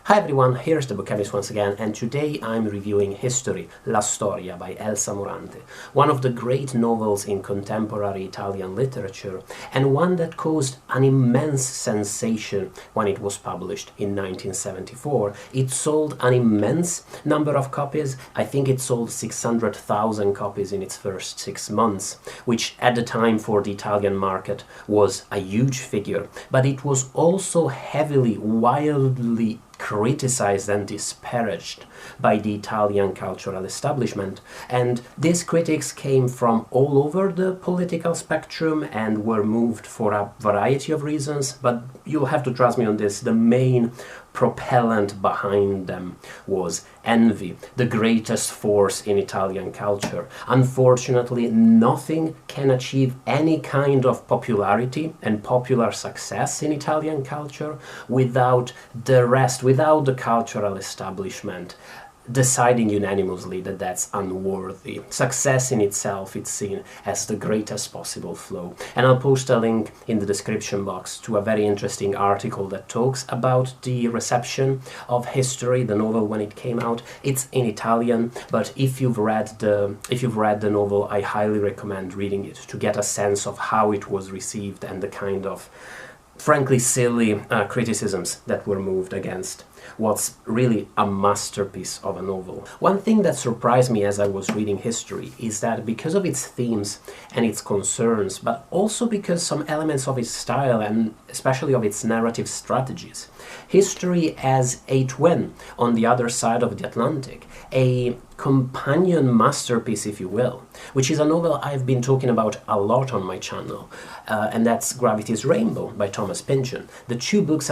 Hi everyone, here's the Bookchemist once again, and today I'm reviewing History, La Storia by Elsa Morante, one of the great novels in contemporary Italian literature, and one that caused an immense sensation when it was published in 1974. It sold an immense number of copies. I think it sold 600,000 copies in its first 6 months, which at the time for the Italian market was a huge figure, but it was also heavily, wildly criticized and disparaged by the Italian cultural establishment, and these critics came from all over the political spectrum and were moved for a variety of reasons, but you'll have to trust me on this. The main propellant behind them was envy, the greatest force in Italian culture. Unfortunately, nothing can achieve any kind of popularity and popular success in Italian culture without the rest, without the cultural establishment deciding unanimously that that's unworthy. Success in itself is seen as the greatest possible flow. And I'll post a link in the description box to a very interesting article that talks about the reception of History, the novel, when it came out. It's in Italian, but if you've read the novel, I highly recommend reading it to get a sense of how it was received and the kind of frankly silly criticisms that were moved against what's really a masterpiece of a novel. One thing that surprised me as I was reading History is that because of its themes and its concerns, but also because some elements of its style and especially of its narrative strategies, History has a twin on the other side of the Atlantic, a companion masterpiece, if you will, which is a novel I've been talking about a lot on my channel, and that's Gravity's Rainbow by Thomas Pynchon. The two books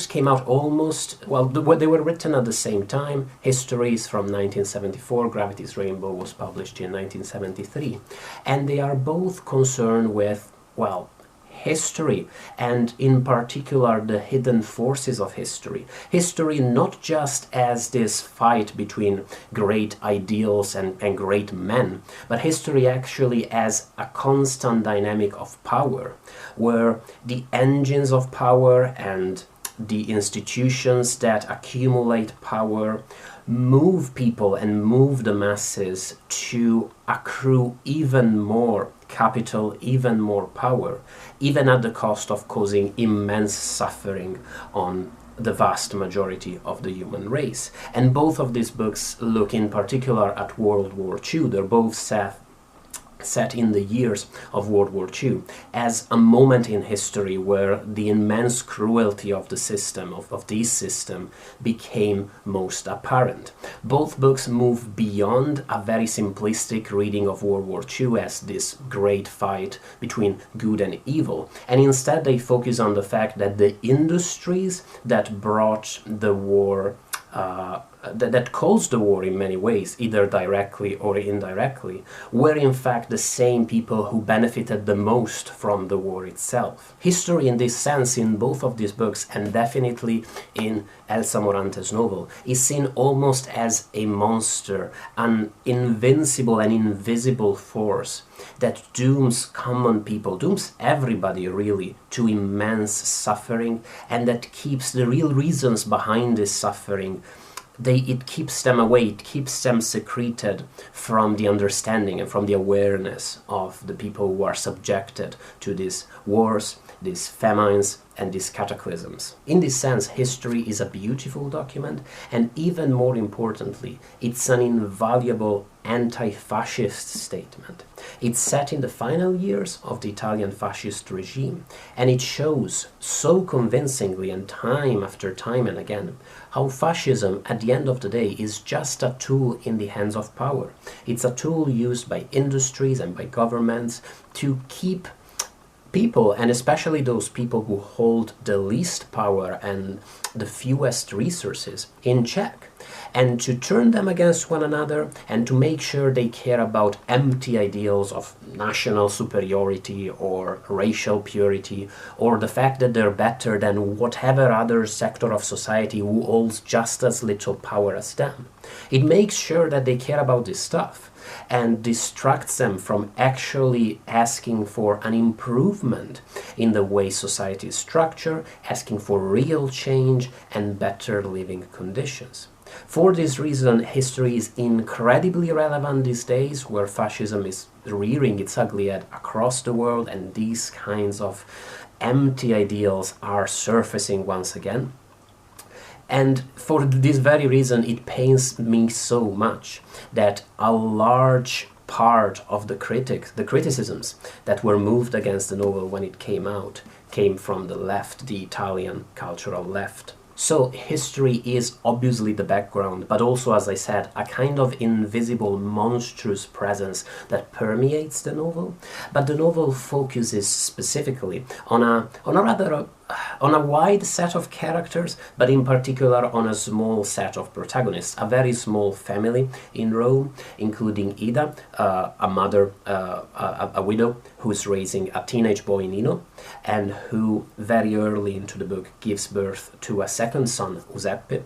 came out almost, well, they were written at the same time. History is from 1974, Gravity's Rainbow was published in 1973, and they are both concerned with, well, history, and in particular the hidden forces of history. History not just as this fight between great ideals and great men, but history actually as a constant dynamic of power, where the engines of power and the institutions that accumulate power move people and move the masses to accrue even more capital, even more power, even at the cost of causing immense suffering on the vast majority of the human race. And both of these books look in particular at World War II. They're both set in the years of World War II as a moment in history where the immense cruelty of the system, of this system, became most apparent. Both books move beyond a very simplistic reading of World War II as this great fight between good and evil, and instead they focus on the fact that the industries that brought the war that caused the war in many ways, either directly or indirectly, were in fact the same people who benefited the most from the war itself. History in this sense in both of these books, and definitely in Elsa Morante's novel, is seen almost as a monster, an invincible and invisible force that dooms common people, dooms everybody really, to immense suffering, and that keeps the real reasons behind this suffering, it keeps them away, it keeps them secreted from the understanding and from the awareness of the people who are subjected to these wars, these famines, and these cataclysms. In this sense, History is a beautiful document, and even more importantly, it's an invaluable anti-fascist statement. It's set in the final years of the Italian fascist regime, and it shows so convincingly and time after time and again how fascism at the end of the day is just a tool in the hands of power. It's a tool used by industries and by governments to keep people, and especially those people who hold the least power and the fewest resources, in check, and to turn them against one another, and to make sure they care about empty ideals of national superiority or racial purity, or the fact that they're better than whatever other sector of society who holds just as little power as them. It makes sure that they care about this stuff and distracts them from actually asking for an improvement in the way society is structured, asking for real change, change and better living conditions. For this reason, history is incredibly relevant these days, where fascism is rearing its ugly head across the world and these kinds of empty ideals are surfacing once again. And for this very reason, it pains me so much that a large part of the criticisms that were moved against the novel when it came out came from the left, the Italian cultural left. So history is obviously the background, but also, as I said, a kind of invisible, monstrous presence that permeates the novel. But the novel focuses specifically on a wide set of characters, but in particular on a small set of protagonists, a very small family in Rome, including Ida, a mother, a widow, who's raising a teenage boy, Nino, and who very early into the book gives birth to a second son, Giuseppe,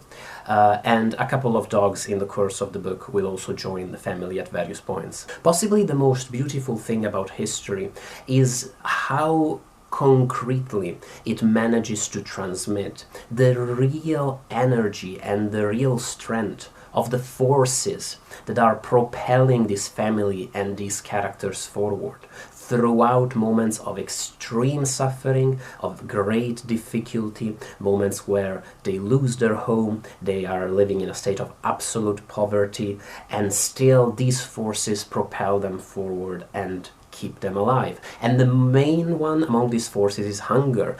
and a couple of dogs in the course of the book will also join the family at various points. Possibly the most beautiful thing about history is how concretely it manages to transmit the real energy and the real strength of the forces that are propelling this family and these characters forward throughout moments of extreme suffering, of great difficulty, moments where they lose their home, they are living in a state of absolute poverty, and still these forces propel them forward and keep them alive. And the main one among these forces is hunger.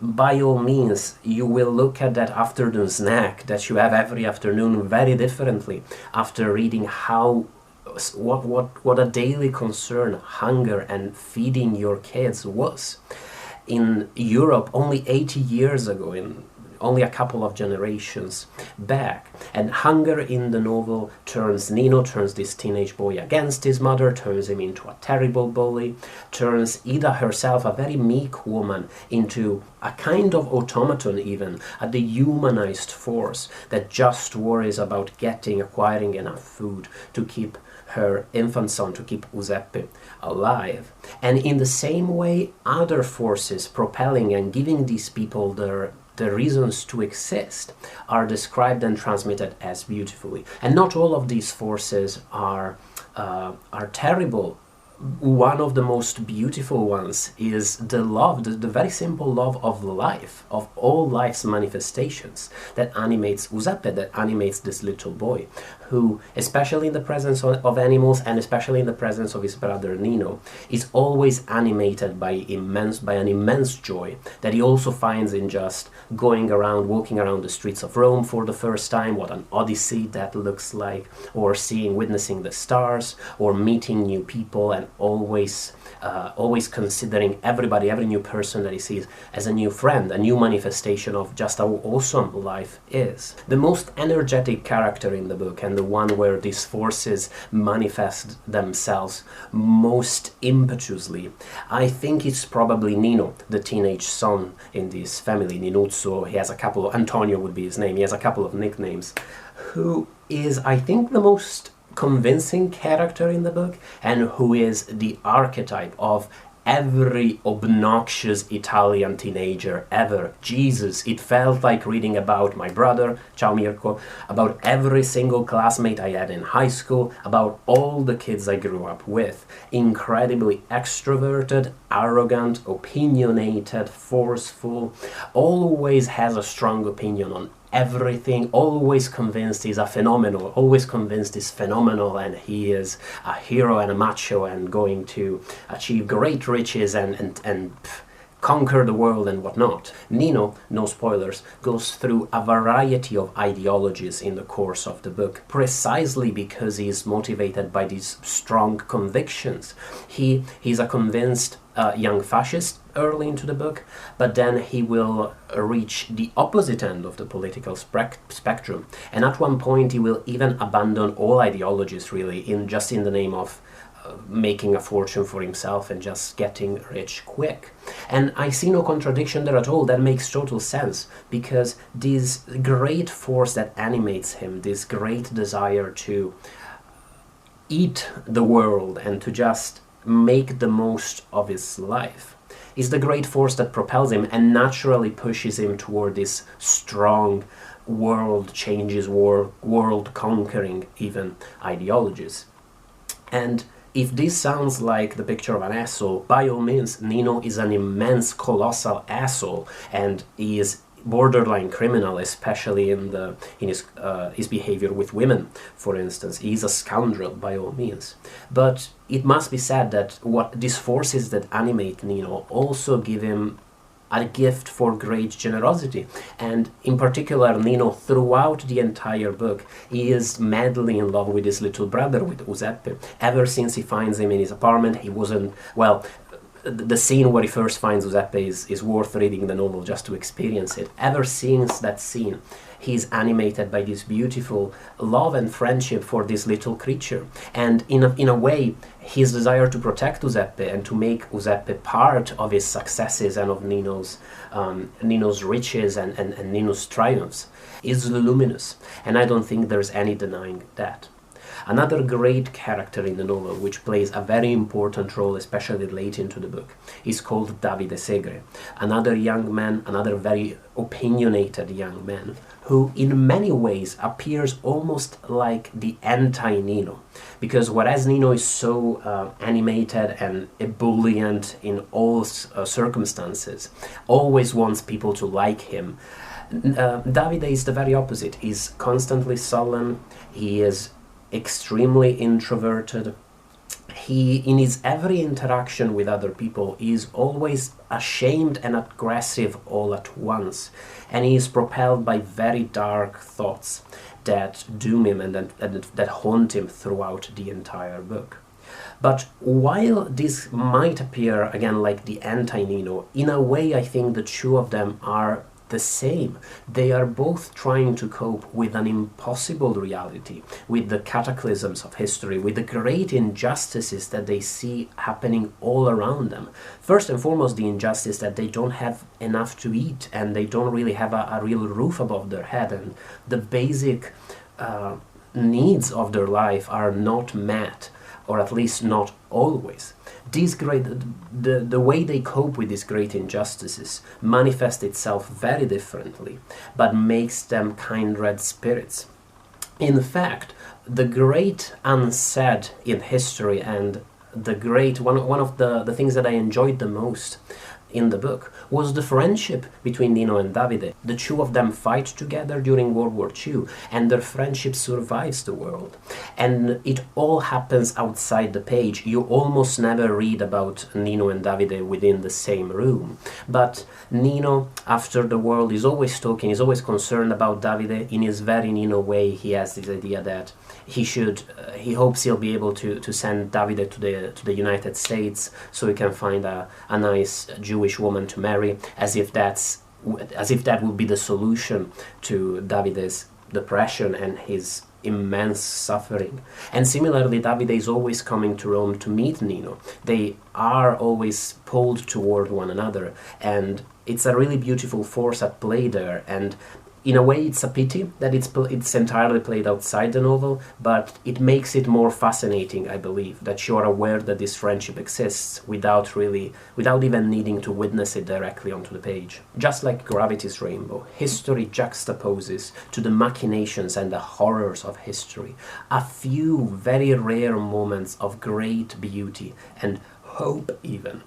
By all means, you will look at that afternoon snack that you have every afternoon very differently after reading what a daily concern hunger and feeding your kids was. In Europe, only 80 years ago, only a couple of generations back. And hunger in the novel turns this teenage boy against his mother, turns him into a terrible bully, turns Ida herself, a very meek woman, into a kind of automaton even, a dehumanized force that just worries about acquiring enough food to keep her infant son, to keep Giuseppe alive. And in the same way, other forces propelling and giving these people the reasons to exist are described and transmitted as beautifully. And not all of these forces are terrible. One of the most beautiful ones is the love, the very simple love of life, of all life's manifestations, that animates Giuseppe, that animates this little boy, who, especially in the presence of animals and especially in the presence of his brother Nino, is always animated by an immense joy that he also finds in just walking around the streets of Rome for the first time, what an odyssey that looks like, or witnessing the stars, or meeting new people, and always considering every new person that he sees as a new friend, a new manifestation of just how awesome life is. The most energetic character in the book, and the one where these forces manifest themselves most impetuously, I think it's probably Nino, the teenage son in this family, Ninuzzo. Antonio would be his name, he has a couple of nicknames, who is, I think, the most convincing character in the book, and who is the archetype of every obnoxious Italian teenager ever. Jesus, it felt like reading about my brother, ciao Mirko, about every single classmate I had in high school, about all the kids I grew up with. Incredibly extroverted, arrogant, opinionated, forceful, always has a strong opinion on everything, always convinced he's phenomenal, and he is a hero and a macho and going to achieve great riches and conquer the world and whatnot. Nino, no spoilers, goes through a variety of ideologies in the course of the book, precisely because he is motivated by these strong convictions. He's a convinced young fascist early into the book, but then he will reach the opposite end of the political spectrum, and at one point he will even abandon all ideologies, really, in the name of making a fortune for himself and just getting rich quick. And I see no contradiction there at all. That makes total sense, because this great force that animates him, this great desire to eat the world and to just make the most of his life, is the great force that propels him and naturally pushes him toward this strong world changes, world conquering even ideologies. And if this sounds like the picture of an asshole, by all means, Nino is an immense, colossal asshole, and he is borderline criminal, especially in his behavior with women, for instance. He's a scoundrel, by all means. But it must be said that what these forces that animate Nino also give him a gift for great generosity. And in particular, Nino, throughout the entire book, he is madly in love with his little brother, with Giuseppe. Ever since he finds him in his apartment, he wasn't, well, the scene where he first finds Giuseppe is worth reading the novel just to experience it. Ever since that scene, he's animated by this beautiful love and friendship for this little creature. And in a way, his desire to protect Giuseppe and to make Giuseppe part of his successes and of Nino's riches and Nino's triumphs is luminous. And I don't think there's any denying that. Another great character in the novel, which plays a very important role, especially late into the book, is called Davide Segre, another young man, another very opinionated young man, who in many ways appears almost like the anti-Nino. Because whereas Nino is so animated and ebullient in all circumstances, always wants people to like him, Davide is the very opposite. He's constantly sullen, he is extremely introverted. He, in his every interaction with other people, is always ashamed and aggressive all at once, and he is propelled by very dark thoughts that doom him and that haunt him throughout the entire book. But while this might appear again like the anti-Nino, in a way I think the two of them are the same. They are both trying to cope with an impossible reality, with the cataclysms of history, with the great injustices that they see happening all around them. First and foremost, the injustice that they don't have enough to eat and they don't really have a real roof above their head, and the basic needs of their life are not met, or at least not always. The way they cope with these great injustices manifests itself very differently, but makes them kindred spirits. In fact, the great unsaid in history and the great one of the things that I enjoyed the most in the book was the friendship between Nino and Davide. The two of them fight together during World War II, and their friendship survives the world. And it all happens outside the page. You almost never read about Nino and Davide within the same room. But Nino, after the world, is always talking, is always concerned about Davide. In his very Nino way, he has this idea that he hopes he'll be able to send Davide to the United States so he can find a nice Jewish woman to marry, as if that would be the solution to Davide's depression and his immense suffering. And similarly, Davide is always coming to Rome to meet Nino. They are always pulled toward one another, and it's a really beautiful force at play there. And in a way, it's a pity that it's entirely played outside the novel, but it makes it more fascinating, I believe, that you're aware that this friendship exists without even needing to witness it directly onto the page. Just like Gravity's Rainbow, history juxtaposes to the machinations and the horrors of history a few very rare moments of great beauty and hope even.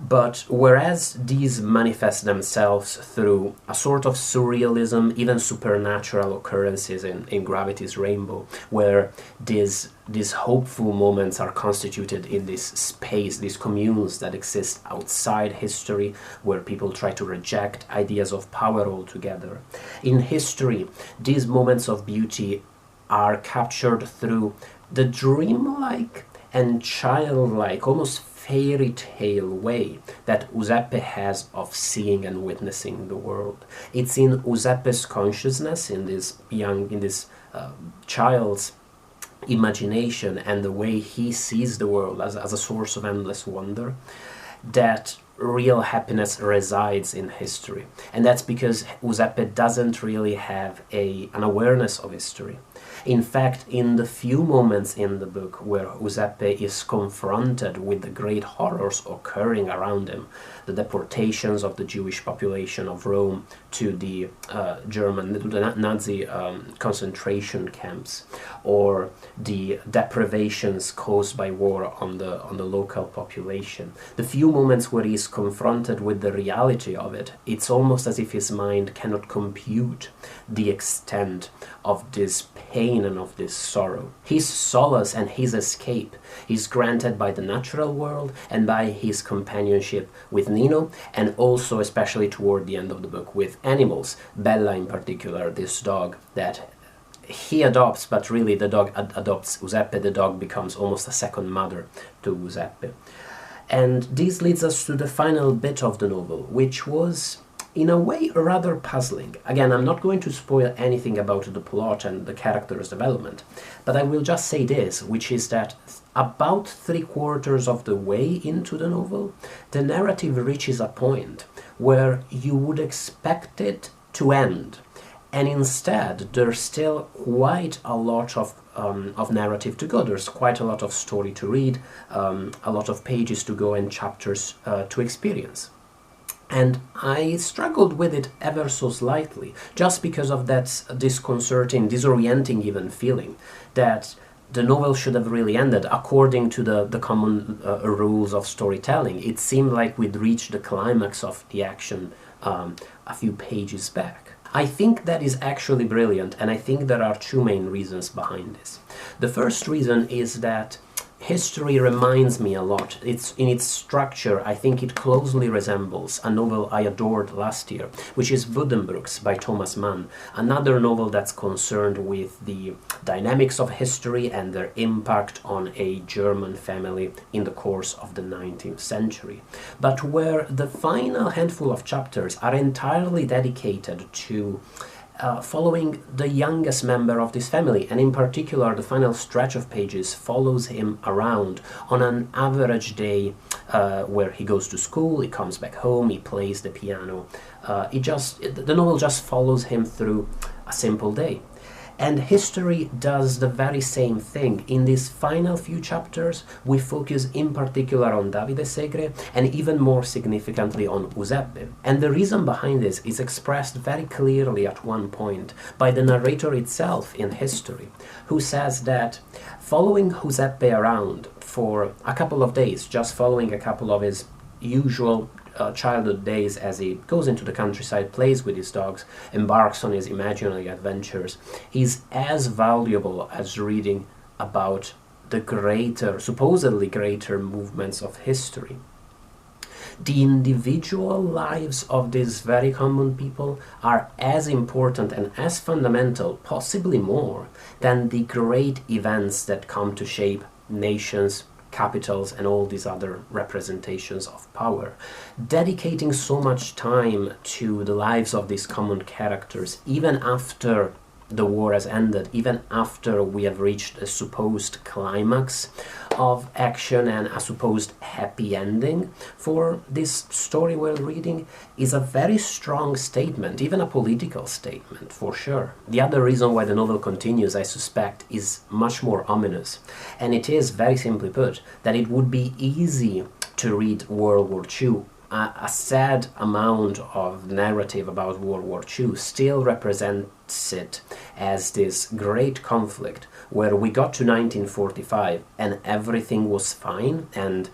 But whereas these manifest themselves through a sort of surrealism, even supernatural occurrences in Gravity's Rainbow, where these hopeful moments are constituted in this space, these communes that exist outside history, where people try to reject ideas of power altogether. In history, these moments of beauty are captured through the dreamlike and childlike, almost fairy tale way that Giuseppe has of seeing and witnessing the world. It's in Giuseppe's consciousness, in this child's imagination and the way he sees the world as a source of endless wonder, that real happiness resides in history. And that's because Giuseppe doesn't really have an awareness of history. In fact, in the few moments in the book where Giuseppe is confronted with the great horrors occurring around him, the deportations of the Jewish population of Rome to the Nazi concentration camps, or the deprivations caused by war on the local population, the few moments where he is confronted with the reality of it, it's almost as if his mind cannot compute the extent of this pain and of this sorrow. His solace and his escape is granted by the natural world and by his companionship with Nino, and also especially toward the end of the book with animals, Bella in particular, this dog that he adopts, but really the dog adopts Giuseppe. The dog becomes almost a second mother to Giuseppe. And this leads us to the final bit of the novel, which was in a way rather puzzling. Again, I'm not going to spoil anything about the plot and the character's development, but I will just say this, which is that about 3/4 of the way into the novel, the narrative reaches a point where you would expect it to end, and instead there's still quite a lot of narrative to go. There's quite a lot of story to read, a lot of pages to go and chapters to experience. And I struggled with it ever so slightly, just because of that disconcerting, disorienting even feeling that the novel should have really ended according to the common rules of storytelling. It seemed like we'd reached the climax of the action a few pages back. I think that is actually brilliant, and I think there are two main reasons behind this. The first reason is that history reminds me a lot. It's in its structure, I think it closely resembles a novel I adored last year, which is Buddenbrooks by Thomas Mann, another novel that's concerned with the dynamics of history and their impact on a German family in the course of the 19th century, but where the final handful of chapters are entirely dedicated to following the youngest member of this family, and in particular the final stretch of pages follows him around on an average day where he goes to school, he comes back home, he plays the piano. The novel just follows him through a simple day. And history does the very same thing. In these final few chapters, we focus in particular on Davide Segre and even more significantly on Giuseppe. And the reason behind this is expressed very clearly at one point by the narrator itself in history, who says that following Giuseppe around for a couple of days, just following a couple of his usual childhood days as he goes into the countryside, plays with his dogs, embarks on his imaginary adventures, is as valuable as reading about the supposedly greater movements of history. The individual lives of these very common people are as important and as fundamental, possibly more, than the great events that come to shape nations, capitals, and all these other representations of power. Dedicating so much time to the lives of these common characters, even after the war has ended, even after we have reached a supposed climax of action and a supposed happy ending for this story we're reading, is a very strong statement, even a political statement for sure. The other reason why the novel continues, I suspect, is much more ominous, and it is, very simply put, that it would be easy to read World War II. A sad amount of narrative about World War II still represents it as this great conflict where we got to 1945 and everything was fine, and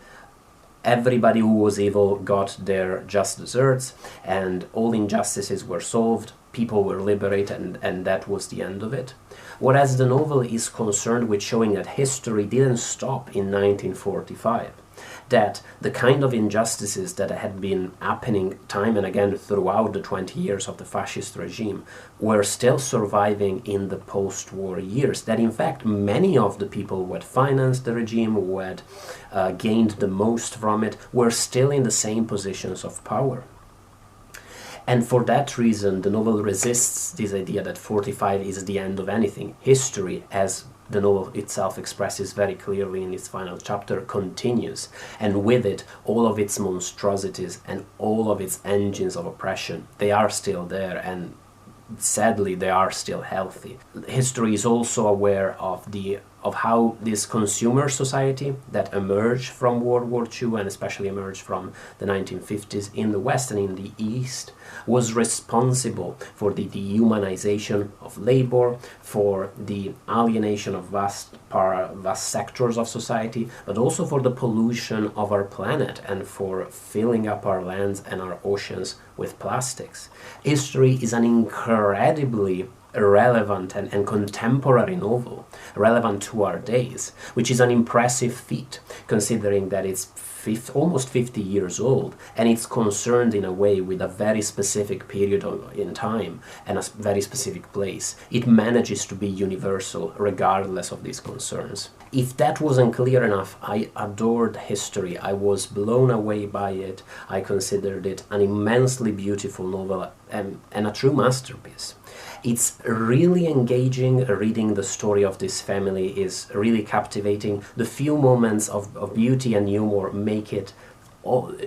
everybody who was evil got their just desserts, and all injustices were solved, people were liberated, and that was the end of it. Whereas the novel is concerned with showing that history didn't stop in 1945. That the kind of injustices that had been happening time and again throughout the 20 years of the fascist regime were still surviving in the post-war years. That in fact many of the people who had financed the regime, who had gained the most from it, were still in the same positions of power. And for that reason, the novel resists this idea that 45 is the end of anything. History, as the novel itself expresses very clearly in its final chapter, continues, and with it all of its monstrosities and all of its engines of oppression. They are still there, and sadly they are still healthy. History is also aware of how this consumer society that emerged from World War II, and especially emerged from the 1950s in the West and in the East, was responsible for the dehumanization of labor, for the alienation of vast sectors of society, but also for the pollution of our planet and for filling up our lands and our oceans with plastics. History is an incredibly relevant and contemporary novel, relevant to our days, which is an impressive feat, considering that it's almost 50 years old, and it's concerned in a way with a very specific period in time and a very specific place. It manages to be universal regardless of these concerns. If that wasn't clear enough, I adored History. I was blown away by it. I considered it an immensely beautiful novel and a true masterpiece. It's really engaging. Reading the story of this family is really captivating. The few moments of beauty and humor make it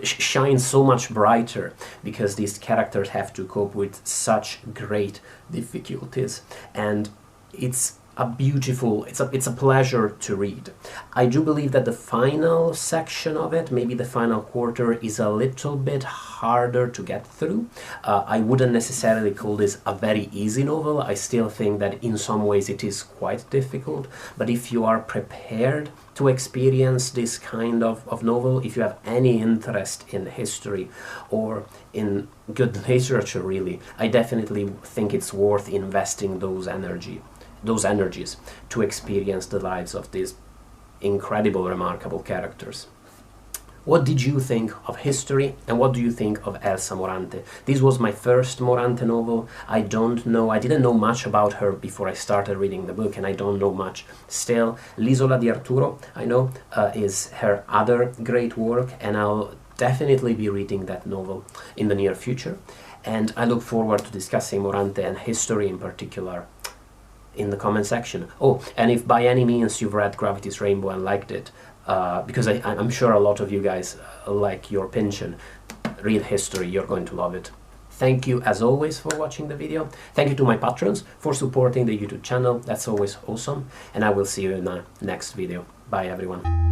shine so much brighter, because these characters have to cope with such great difficulties, and it's a pleasure to read. I do believe that the final section of it, maybe the final quarter, is a little bit harder to get through. I wouldn't necessarily call this a very easy novel. I still think that in some ways it is quite difficult, but if you are prepared to experience this kind of novel, if you have any interest in history or in good literature really, I definitely think it's worth investing those energies to experience the lives of these incredible, remarkable characters. What did you think of History, and what do you think of Elsa Morante? This was my first Morante novel. I didn't know much about her before I started reading the book, and I don't know much still. L'Isola di Arturo, I know, is her other great work, and I'll definitely be reading that novel in the near future. And I look forward to discussing Morante and History in particular in the comment section. Oh, and if by any means you've read Gravity's Rainbow and liked it, because I'm sure a lot of you guys like your pension, read History, you're going to love it. Thank you as always for watching the video. Thank you to my patrons for supporting the YouTube channel, that's always awesome, and I will see you in the next video. Bye everyone.